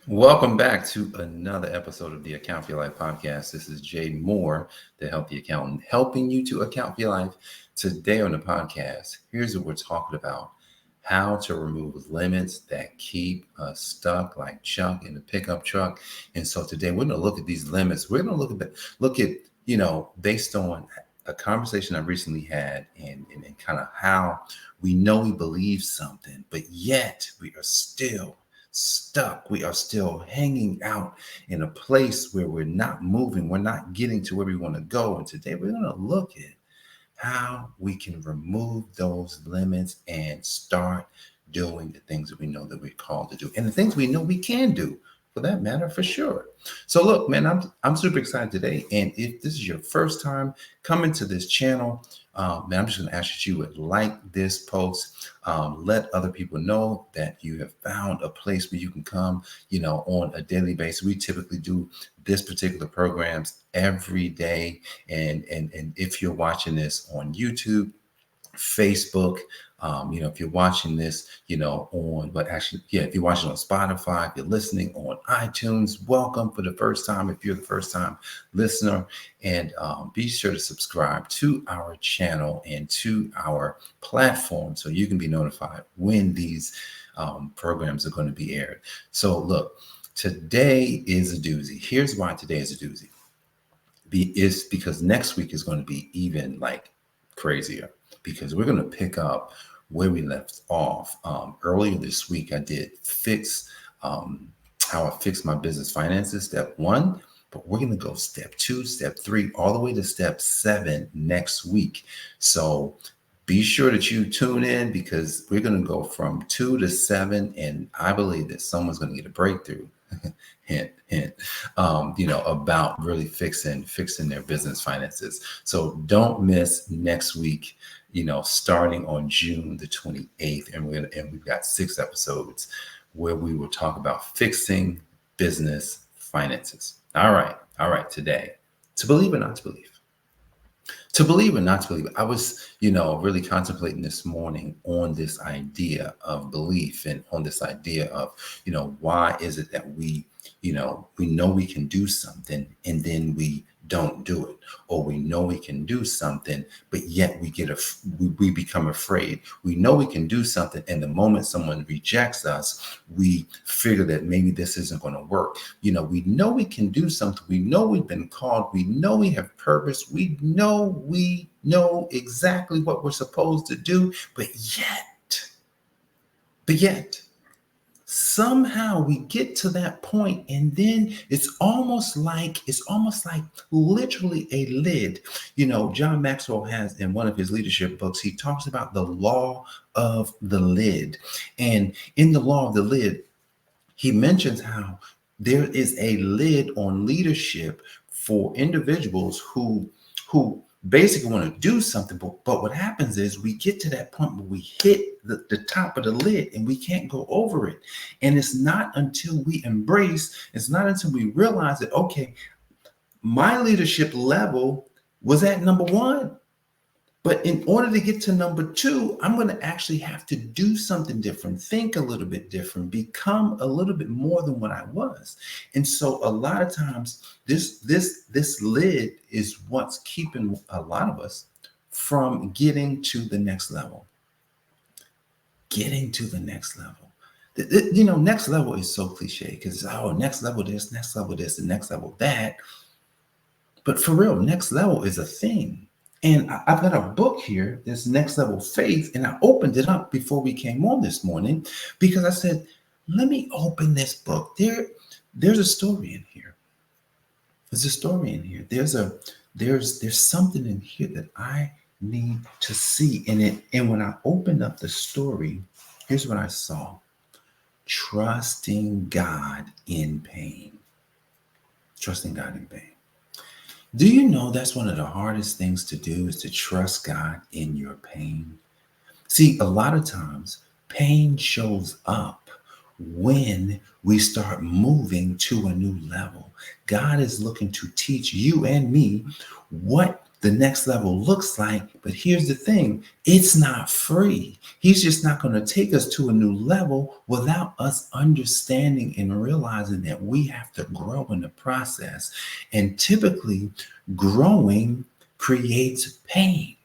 Welcome back to another episode of the Account for Your Life podcast. This is Jay Moore, the Healthy Accountant, helping you to account for your life. Today on the podcast, here's what we're talking about: how to remove limits that keep us stuck like Chuck in the pickup truck. And so today we're going to look at these limits. We're going to look at based on a conversation I recently had and kind of how we know we believe something, but yet we are still stuck. We are still hanging out in a place where we're not moving. We're not getting to where we want to go. And today we're going to look at how we can remove those limits and start doing the things that we know that we're called to do and the things we know we can do, for that matter, for sure. So look, man, I'm super excited today. And if this is your first time coming to this channel, man, I'm just going to ask that you would like this post. Let other people know that you have found a place where you can come, on a daily basis. We typically do this particular programs every day. And if you're watching this on YouTube, Facebook, if you're watching this, if you're watching on Spotify, if you're listening on iTunes, welcome for the first time. If you're the first time listener, and be sure to subscribe to our channel and to our platform so you can be notified when these programs are going to be aired. So look, today is a doozy. Here's why today is a doozy. It's because next week is going to be even like crazier, because we're going to pick up where we left off. Earlier this week, I did how I fixed my business finances, step 1, but we're going to go step 2, step 3, all the way to step 7 next week. So be sure that you tune in, because we're going to go from 2 to 7, and I believe that someone's going to get a breakthrough. hint, about really fixing their business finances. So don't miss next week, starting on June the 28th. And we've got 6 episodes where we will talk about fixing business finances. All right. Today, to believe or not to believe. To believe or not to believe, I was, really contemplating this morning on this idea of belief and on this idea of, why is it that we know we can do something and then we don't do it, or we know we can do something, but yet we become afraid. We know we can do something, and the moment someone rejects us, we figure that maybe this isn't going to work. We know we can do something. We know we've been called. We know we have purpose. We know exactly what we're supposed to do, but yet, somehow we get to that point, and then it's almost like literally a lid. John Maxwell has, in one of his leadership books, he talks about the law of the lid. And in the law of the lid, he mentions how there is a lid on leadership for individuals who basically want to do something, but what happens is we get to that point where we hit the top of the lid and we can't go over it. And it's not until we realize that, okay, my leadership level was at number 1. But in order to get to number 2, I'm going to actually have to do something different, think a little bit different, become a little bit more than what I was. And so a lot of times this lid is what's keeping a lot of us from getting to the next level. Next level is so cliche, because next level this, next level this, and next level that. But for real, next level is a thing. And I've got a book here, this Next Level Faith, and I opened it up before we came on this morning, because I said, let me open this book. There's a story in here. There's something in here that I need to see in it. And when I opened up the story, here's what I saw: trusting God in pain. Trusting God in pain. Do you know that's one of the hardest things to do, is to trust God in your pain? See, a lot of times pain shows up when we start moving to a new level. God is looking to teach you and me what the next level looks like. But here's the thing, it's not free. He's just not going to take us to a new level without us understanding and realizing that we have to grow in the process. And typically, growing creates pain.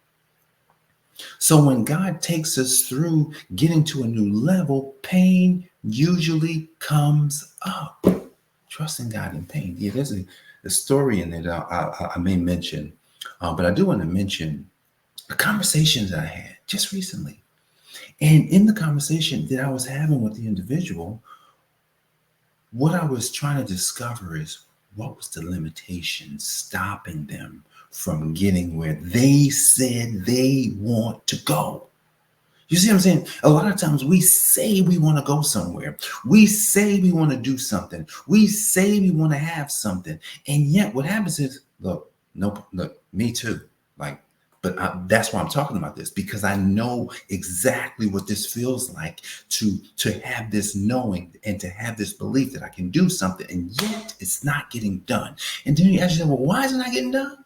So when God takes us through getting to a new level, pain usually comes up. Trusting God in pain. Yeah, there's a story in it I may mention, but I do want to mention a conversation that I had just recently. And in the conversation that I was having with the individual, what I was trying to discover is what was the limitation stopping them from getting where they said they want to go. You see what I'm saying? A lot of times we say we want to go somewhere. We say we want to do something. We say we want to have something. And yet what happens is, look, me too. But that's why I'm talking about this, because I know exactly what this feels like to have this knowing and to have this belief that I can do something, and yet it's not getting done. And then you ask yourself, well, why is it not getting done?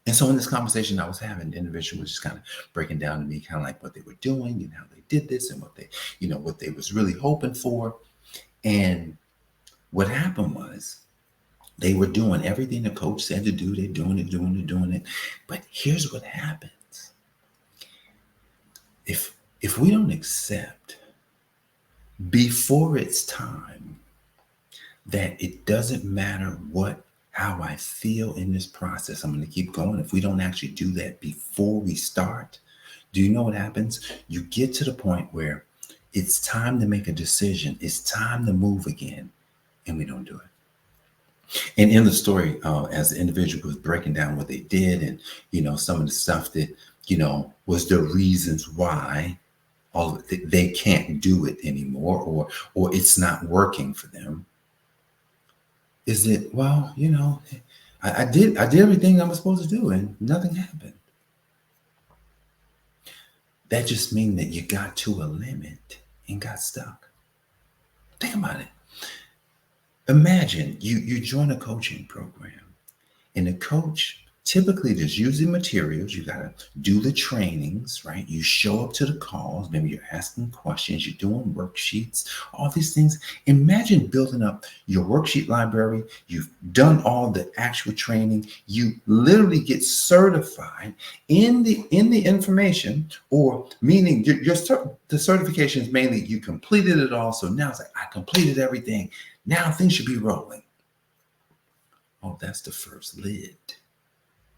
And so in this conversation I was having, the individual was just kind of breaking down to me kind of like what they were doing and how they did this and what they was really hoping for. And what happened was they were doing everything the coach said to do. They're doing it. But here's what happens. If we don't accept before it's time that it doesn't matter how I feel in this process, I'm going to keep going. If we don't actually do that before we start, do you know what happens? You get to the point where it's time to make a decision. It's time to move again, and we don't do it. And in the story, as the individual was breaking down what they did and, some of the stuff that, was the reasons why they can't do it anymore or it's not working for them. Is it, well, I did everything I was supposed to do and nothing happened. That just means that you got to a limit and got stuck. Think about it. Imagine you join a coaching program, and the coach, typically there's usually materials. You got to do the trainings, right? You show up to the calls. Maybe you're asking questions. You're doing worksheets, all these things. Imagine building up your worksheet library. You've done all the actual training. You literally get certified in the information, or meaning the certification is mainly you completed it all. So now it's like, I completed everything. Now things should be rolling. Oh, that's the first lid.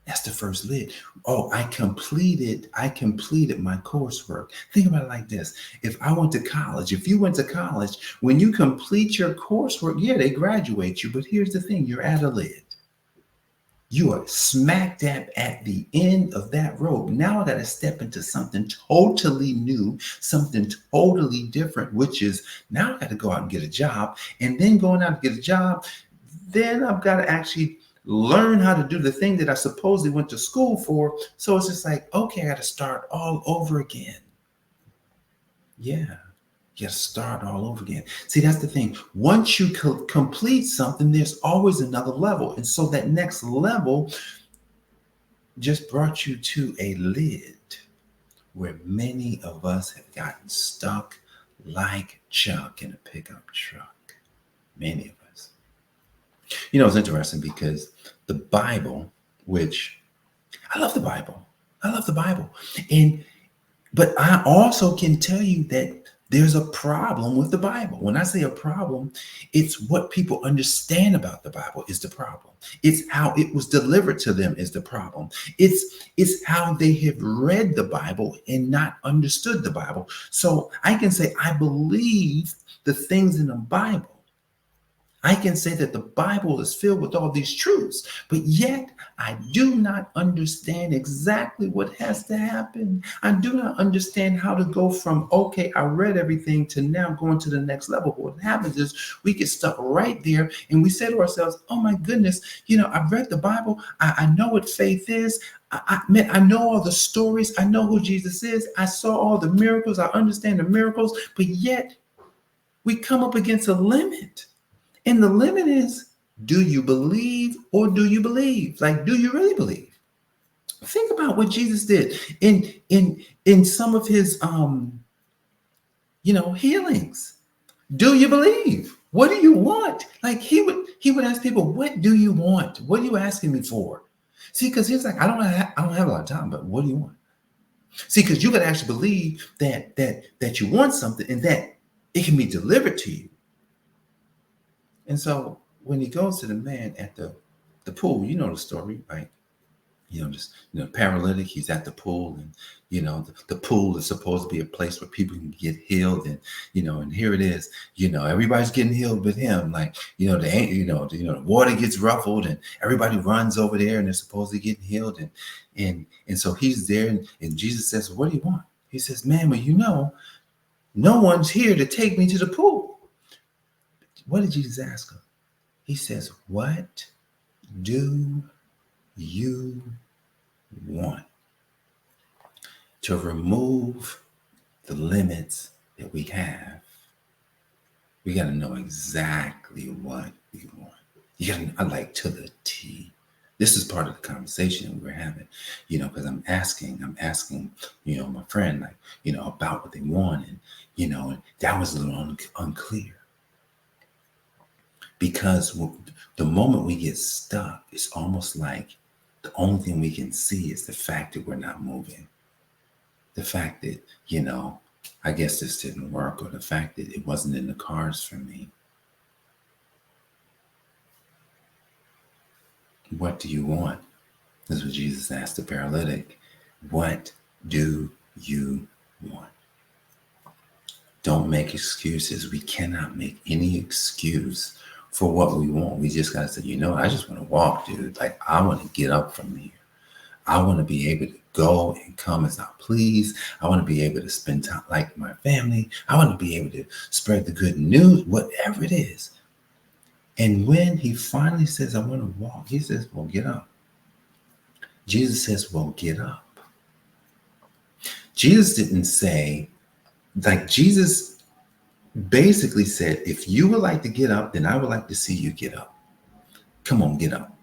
That's the first lid. Oh, I completed my coursework. Think about it like this. If you went to college, when you complete your coursework, yeah, they graduate you. But here's the thing, you're at a lid. You are smack dab at the end of that road. Now I got to step into something totally new, something totally different, which is now I got to go out and get a job. And then going out to get a job, then I've got to actually learn how to do the thing that I supposedly went to school for. So it's just like, okay, I got to start all over again. Yeah. You got to start all over again. See, that's the thing. Once you complete something, there's always another level. And so that next level just brought you to a lid where many of us have gotten stuck like Chuck in a pickup truck. Many of us. It's interesting because the Bible, which I love the Bible. But I also can tell you that there's a problem with the Bible. When I say a problem, it's what people understand about the Bible is the problem. It's how it was delivered to them is the problem. It's how they have read the Bible and not understood the Bible. So I can say I believe the things in the Bible. I can say that the Bible is filled with all these truths, but yet I do not understand exactly what has to happen. I do not understand how to go from, okay, I read everything to now going to the next level. What happens is we get stuck right there and we say to ourselves, oh my goodness, I've read the Bible. I know what faith is. I know all the stories. I know who Jesus is. I saw all the miracles. I understand the miracles, but yet we come up against a limit. And the limit is, do you believe or do you believe? Like, do you really believe? Think about what Jesus did in some of his healings. Do you believe? What do you want? Like he would ask people, what do you want? What are you asking me for? See, because he's like, I don't have a lot of time, but what do you want? See, because you can actually believe that you want something and that it can be delivered to you. And so when he goes to the man at the pool, you know the story, right? Paralytic, he's at the pool, and the pool is supposed to be a place where people can get healed, and here it is, everybody's getting healed but him. Like, the water gets ruffled and everybody runs over there and they're supposed to get healed, and so he's there, and Jesus says, what do you want? He says, man, well, no one's here to take me to the pool. What did Jesus ask him? He says, what do you want? To remove the limits that we have, we got to know exactly what we want. You got to, like, to the T. This is part of the conversation we were having, because I'm asking, my friend, like, about what they want. And that was a little unclear. Because the moment we get stuck, it's almost like the only thing we can see is the fact that we're not moving. The fact that, I guess this didn't work, or the fact that it wasn't in the cards for me. What do you want? This is what Jesus asked the paralytic. What do you want? Don't make excuses. We cannot make any excuse for what we want. We just got to say, I just want to walk, dude. Like, I want to get up from here. I want to be able to go and come as I please. I want to be able to spend time like my family. I want to be able to spread the good news, whatever it is. And when he finally says, I want to walk, he says, well, get up. Jesus says, well, get up. Jesus didn't say, like, Jesus basically said, if you would like to get up, then I would like to see you get up. Come on, get up.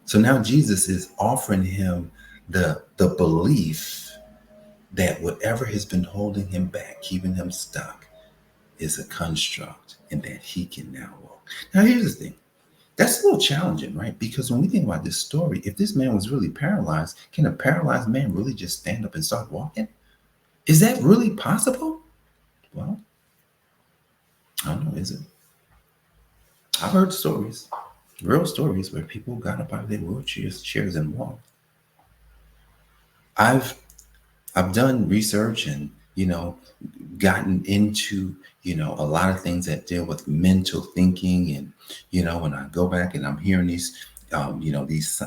So now Jesus is offering him the belief that whatever has been holding him back, keeping him stuck, is a construct, and that he can now walk. Now, here's the thing. That's a little challenging, right? Because when we think about this story, if this man was really paralyzed, can a paralyzed man really just stand up and start walking? Is that really possible? Well, I don't know, is it? I've heard stories, real stories, where people got up out of their wheelchairs, chairs, and walked. I've done research and, gotten into, a lot of things that deal with mental thinking. And, when I go back and I'm hearing these,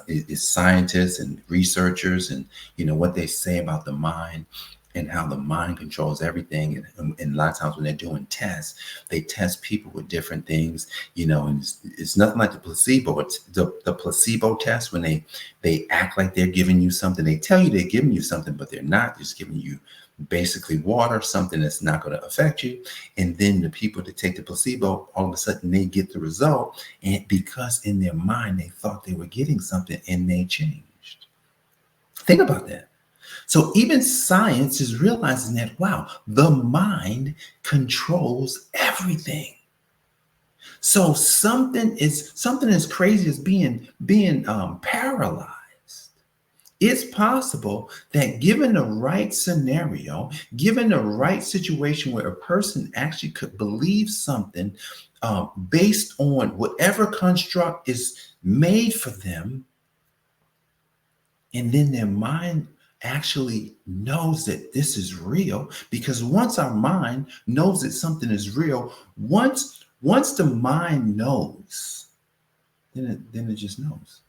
these scientists and researchers and, what they say about the mind and how the mind controls everything. And a lot of times when they're doing tests, they test people with different things, and it's nothing like the placebo. It's the placebo test, when they act like they're giving you something. They tell you they're giving you something, but they're not. They're just giving you basically water, something that's not going to affect you. And then the people that take the placebo, all of a sudden they get the result. And because in their mind, they thought they were getting something, and they changed. Think about that. So even science is realizing that, wow, the mind controls everything. So something as crazy as being paralyzed. It's possible that given the right scenario, given the right situation where a person actually could believe something based on whatever construct is made for them, and then their mind actually knows that this is real. Because once our mind knows that something is real, once the mind knows, then it just knows.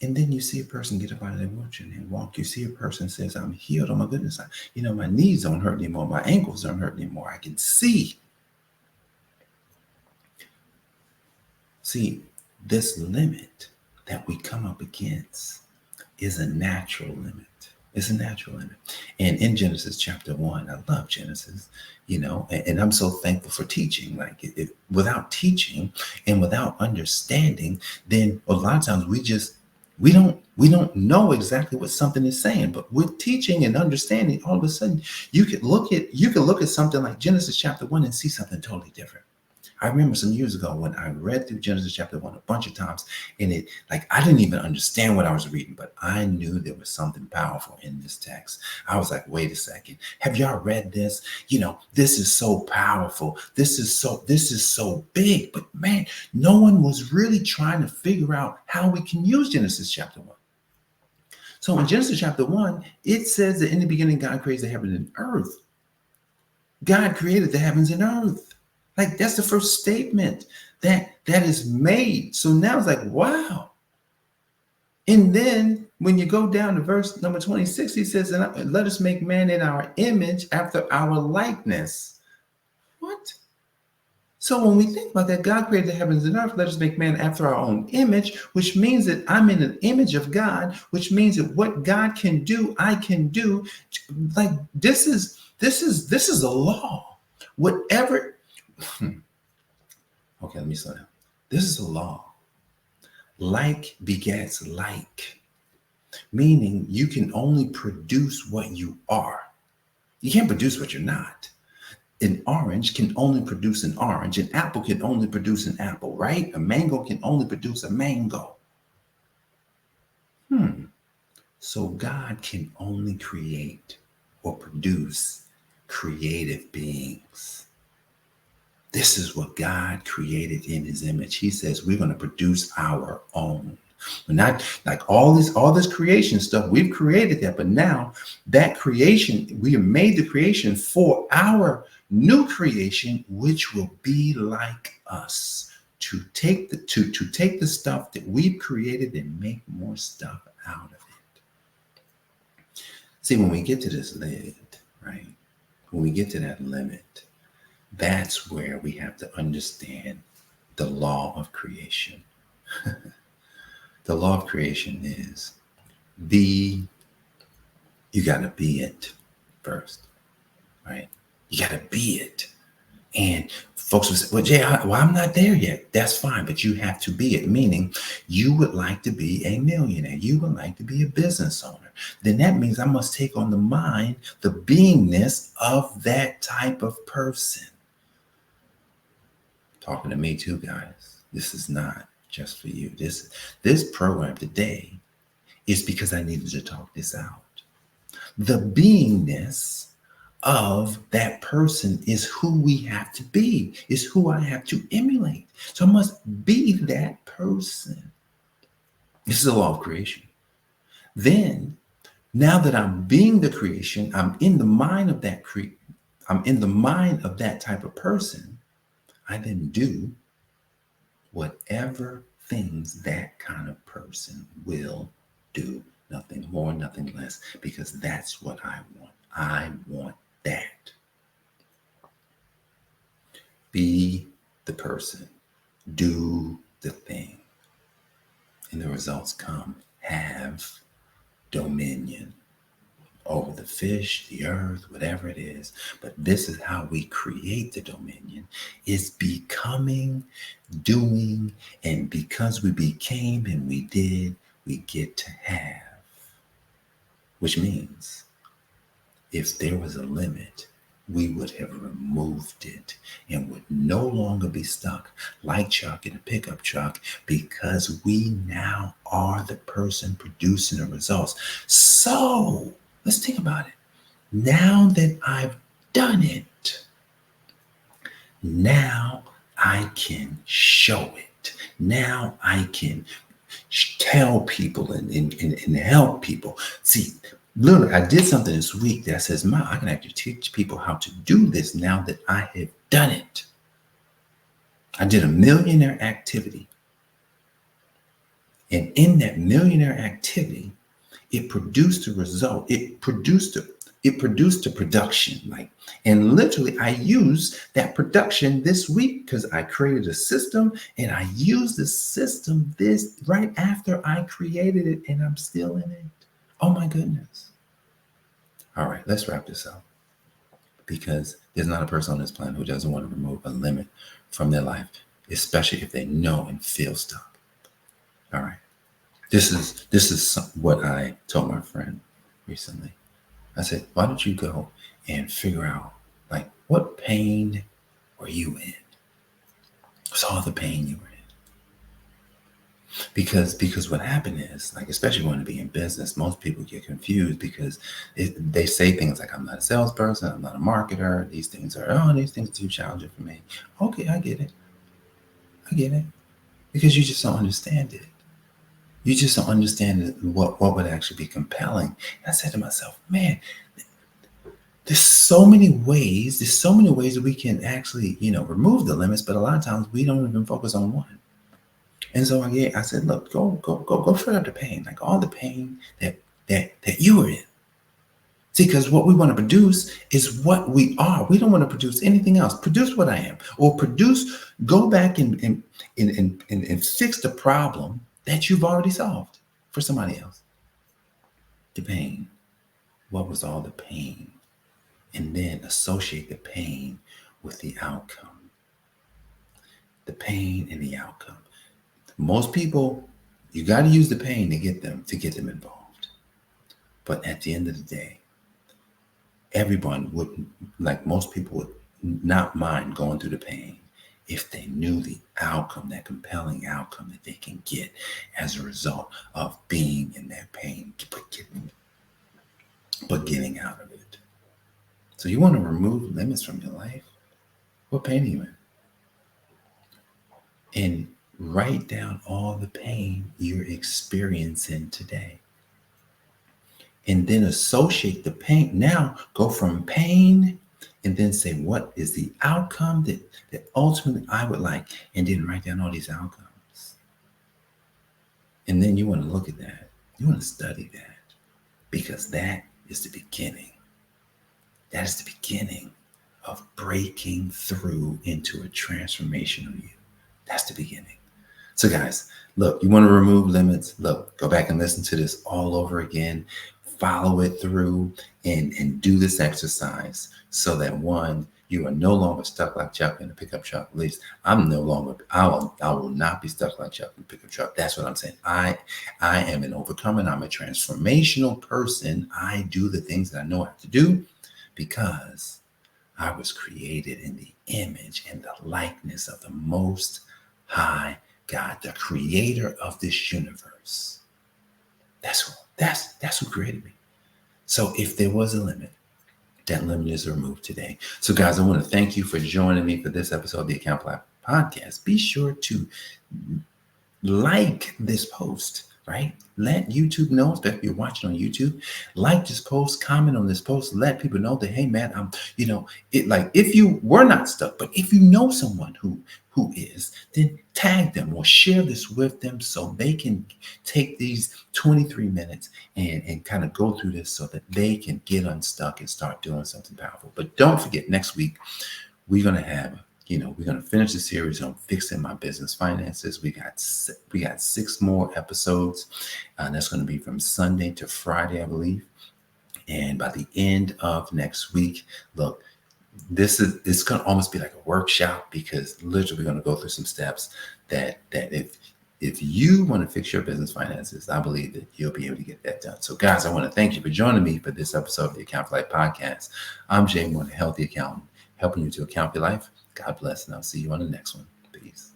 And then you see a person get up out of their wheelchair and walk. You see a person says, I'm healed. Oh my goodness. My knees don't hurt anymore. My ankles don't hurt anymore. I can see. See, this limit that we come up against is a natural limit. It's a natural limit. And in Genesis chapter 1, I love Genesis, and I'm so thankful for teaching. Like, without teaching and without understanding, then a lot of times we just We don't know exactly what something is saying, but with teaching and understanding, all of a sudden you could look at something like Genesis chapter 1 and see something totally different. I remember some years ago when I read through Genesis chapter 1 a bunch of times, and it, like, I didn't even understand what I was reading, but I knew there was something powerful in this text. I was like, wait a second, have y'all read this? This is so powerful. This is so big, but man, no one was really trying to figure out how we can use Genesis chapter 1. So in Genesis chapter 1, it says that in the beginning, God created the heaven and earth. God created the heavens and earth. Like, that's the first statement that is made. So now it's like, wow. And then when you go down to verse number 26, he says, and let us make man in our image after our likeness. What? So when we think about that, God created the heavens and earth, let us make man after our own image, which means that I'm in an image of God, which means that what God can do, I can do. Like, this is a law. Whatever. Okay, let me slow down. This is a law. Like begets like, meaning you can only produce what you are. You can't produce what you're not. An orange can only produce an orange. An apple can only produce an apple, right? A mango can only produce a mango. So God can only create or produce creative beings. This is what God created in his image. He says we're going to produce our own. We're not like all this creation stuff. We've created that, but now that creation, we have made the creation for our new creation, which will be like us, to take the stuff that we've created and make more stuff out of it. See, when we get to this lid, right? When we get to that limit, that's where we have to understand the law of creation. The law of creation is you got to be it first, right? You got to be it. And folks will say, well, Jay, I'm not there yet. That's fine, but you have to be it, meaning you would like to be a millionaire. You would like to be a business owner. Then that means I must take on the mind, the beingness of that type of person. Talking to me too, guys. This is not just for you. This program today is because I needed to talk this out. The beingness of that person is who we have to be, is who I have to emulate. So I must be that person. This is the law of creation. Then, now that I'm being the creation, I'm in the mind of that I'm in the mind of that type of person. I then do whatever things that kind of person will do. Nothing more, nothing less, because that's what I want. I want that. Be the person. Do the thing. And the results come. Have dominion over the fish, the earth, whatever it is. But this is how we create the dominion, is becoming, doing, and because we became and we did, we get to have. Which means if there was a limit, we would have removed it and would no longer be stuck like Chuck in a pickup truck, because we now are the person producing the results. So let's think about it. Now that I've done it, now I can show it. Now I can tell people and help people. See, literally, I did something this week that says, I can actually teach people how to do this now that I have done it. I did a millionaire activity. And in that millionaire activity, it produced a result. It produced a production, and literally I used that production this week because I created a system, and I used the system this right after I created it, and I'm still in it. Oh my goodness. All right, let's wrap this up, because there's not a person on this planet who doesn't want to remove a limit from their life, especially if they know and feel stuck. All right. This is what I told my friend recently. I said, why don't you go and figure out, like, what pain were you in? What's all the pain you were in? Because what happened is, like, especially when to be in business, most people get confused because they say things like, I'm not a salesperson, I'm not a marketer, these things are too challenging for me. Okay, I get it. Because you just don't understand it. You just don't understand what would actually be compelling. And I said to myself, man, there's so many ways that we can actually, remove the limits, but a lot of times we don't even focus on one. And so I said, look, go figure out the pain, like all the pain that you were in. See, because what we want to produce is what we are. We don't want to produce anything else. Produce what I am, or go back and fix the problem that you've already solved for somebody else. The pain. What was all the pain? And then associate the pain with the outcome. The pain and the outcome. Most people, you got to use the pain to get them involved. But at the end of the day, everyone would, like most people, would not mind going through the pain if they knew the outcome, that compelling outcome that they can get as a result of being in that pain, but getting out of it. So you want to remove limits from your life? What pain are you in? And write down all the pain you're experiencing today. And then associate the pain. Now go from pain and then say, what is the outcome that ultimately I would like? And then write down all these outcomes. And then you want to look at that. You want to study that, because that is the beginning. That is the beginning of breaking through into a transformational you. That's the beginning. So guys, look, you want to remove limits? Look, go back and listen to this all over again. Follow it through and do this exercise so that, one, you are no longer stuck like Chuck in a pickup truck. At least I will not be stuck like Chuck in a pickup truck. That's what I'm saying. I am an overcomer. I'm a transformational person. I do the things that I know I have to do because I was created in the image and the likeness of the Most High God, the creator of this universe. That's who created me. So if there was a limit, that limit is removed today. So guys, I want to thank you for joining me for this episode of the Account Life Podcast. Be sure to like this post, right? Let YouTube know, especially if you're watching on YouTube, like this post, comment on this post, let people know that, hey man, if you were not stuck, but if you know someone who is, then tag them or share this with them so they can take these 23 minutes and kind of go through this so that they can get unstuck and start doing something powerful. But don't forget, next week, we're going to finish the series on fixing my business finances. We got 6 more episodes. That's going to be from Sunday to Friday, I believe. And by the end of next week, look, it's going to almost be like a workshop, because literally we're going to go through some steps that if you want to fix your business finances, I believe that you'll be able to get that done. So guys, I want to thank you for joining me for this episode of the Account for Life Podcast. I'm Jay Moore, the Healthy Accountant, helping you to account for your life. God bless, and I'll see you on the next one. Peace.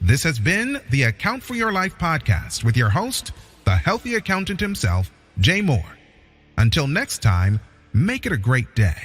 This has been the Account for Your Life Podcast with your host, the Healthy Accountant himself, Jay Moore. Until next time, make it a great day.